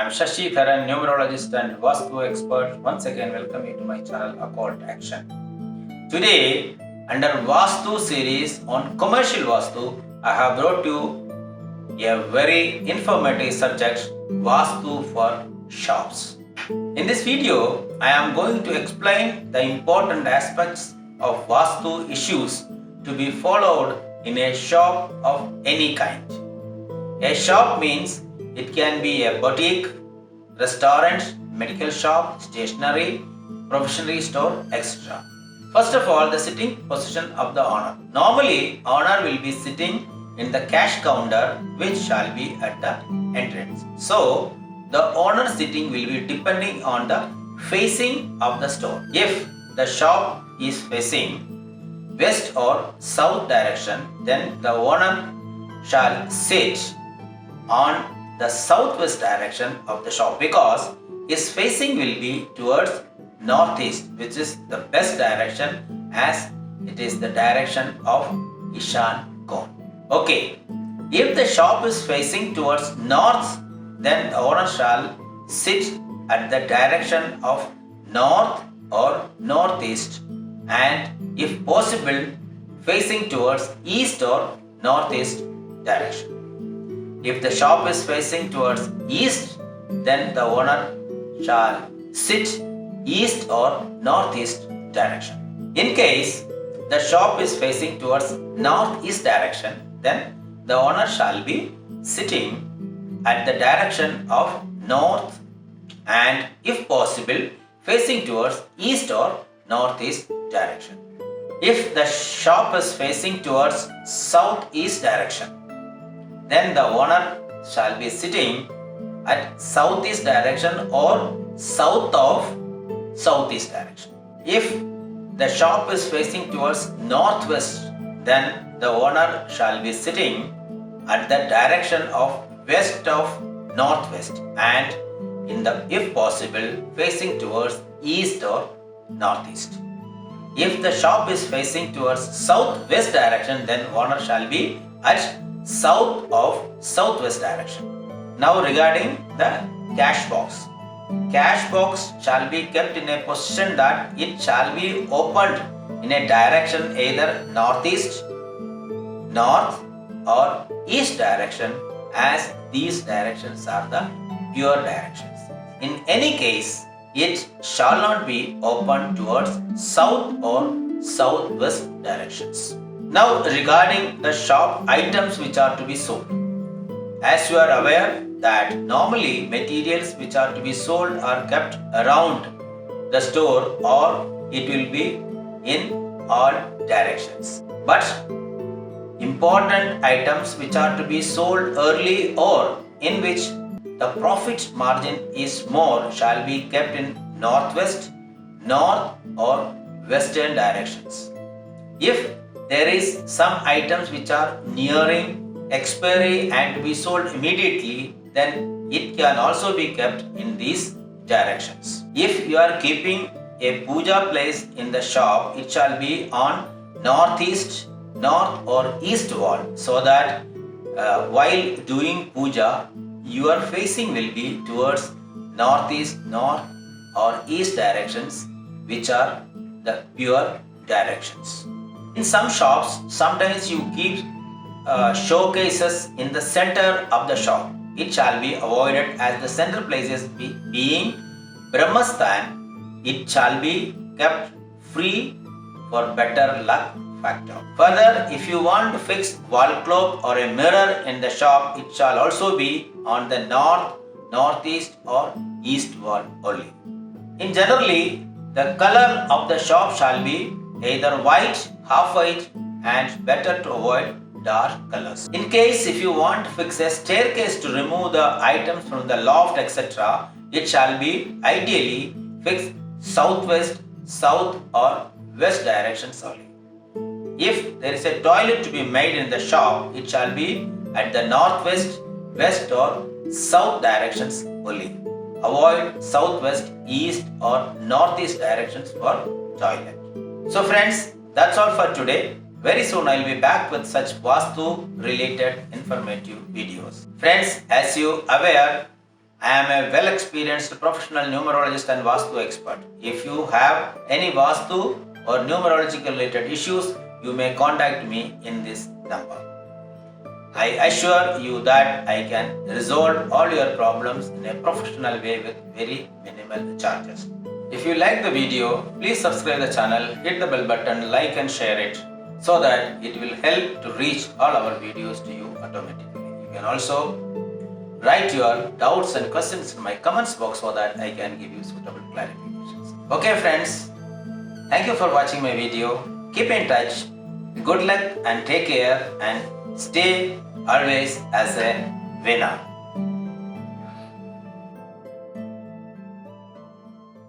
am Shashi Tharan, numerologist and Vastu expert. Once again, welcome you to my channel Occult Action. Today, under Vastu series on commercial Vastu, I have brought you a very informative subject, Vastu for shops. In this video, I am going to explain the important aspects of Vastu issues to be followed in a shop of any kind. A shop means it can be a boutique, restaurant, medical shop, stationery, provisionary store, etc. First of all, the sitting position of the owner. Normally, owner will be sitting in the cash counter, which shall be at the entrance. So, the owner sitting will be depending on the facing of the store. If the shop is facing west or south direction, then the owner shall sit on the southwest direction of the shop, because his facing will be towards northeast, which is the best direction as it is the direction of Ishan cone. Okay, if the shop is facing towards north, then the owner shall sit at the direction of north or northeast, and if possible facing towards east or northeast direction. If the shop is facing towards east, then the owner shall sit east or northeast direction. In case the shop is facing towards northeast direction, then the owner shall be sitting at the direction of north, and if possible facing towards east or northeast direction. If the shop is facing towards southeast direction, then the owner shall be sitting at southeast direction or south of southeast direction. If the shop is facing towards northwest, then the owner shall be sitting at the direction of west of northwest, and if possible facing towards east or northeast. If the shop is facing towards southwest direction, then owner shall be at south of southwest direction. Now regarding the cash box. Cash box shall be kept in a position that it shall be opened in a direction either northeast, north or east direction, as these directions are the pure directions. In any case, it shall not be opened towards south or southwest directions. Now regarding the shop items which are to be sold. As you are aware that normally materials which are to be sold are kept around the store, or it will be in all directions. But important items which are to be sold early or in which the profit margin is more shall be kept in northwest, north or western directions. If there is some items which are nearing expiry and to be sold immediately, then it can also be kept in these directions. If you are keeping a puja place in the shop, it shall be on northeast, north or east wall, so that while doing puja, your facing will be towards northeast, north or east directions, which are the pure directions. In some shops, sometimes you keep showcases in the center of the shop. It shall be avoided, as the center places being Brahmasthan, it shall be kept free for better luck factor. Further, if you want to fix wall clock or a mirror in the shop, it shall also be on the north, northeast or east wall only. In generally, the color of the shop shall be either white, half white, and better to avoid dark colors. In case if you want to fix a staircase to remove the items from the loft, etc., it shall be ideally fixed southwest, south or west directions only. If there is a toilet to be made in the shop, it shall be at the northwest, west or south directions only. Avoid southwest, east or northeast directions for toilet. So friends, that's all for today. Very soon I will be back with such Vastu related informative videos. Friends, as you aware I am a well experienced professional numerologist and Vastu expert. If you have any Vastu or numerological related issues, you may contact me in this number. I assure you that I can resolve all your problems in a professional way with very minimal charges. If you like the video, please subscribe the channel, hit the bell button, like and share it so that it will help to reach all our videos to you automatically. You can also write your doubts and questions in my comments box so that I can give you suitable clarifications. Okay friends, thank you for watching my video. Keep in touch. Good luck and take care and stay always as a winner.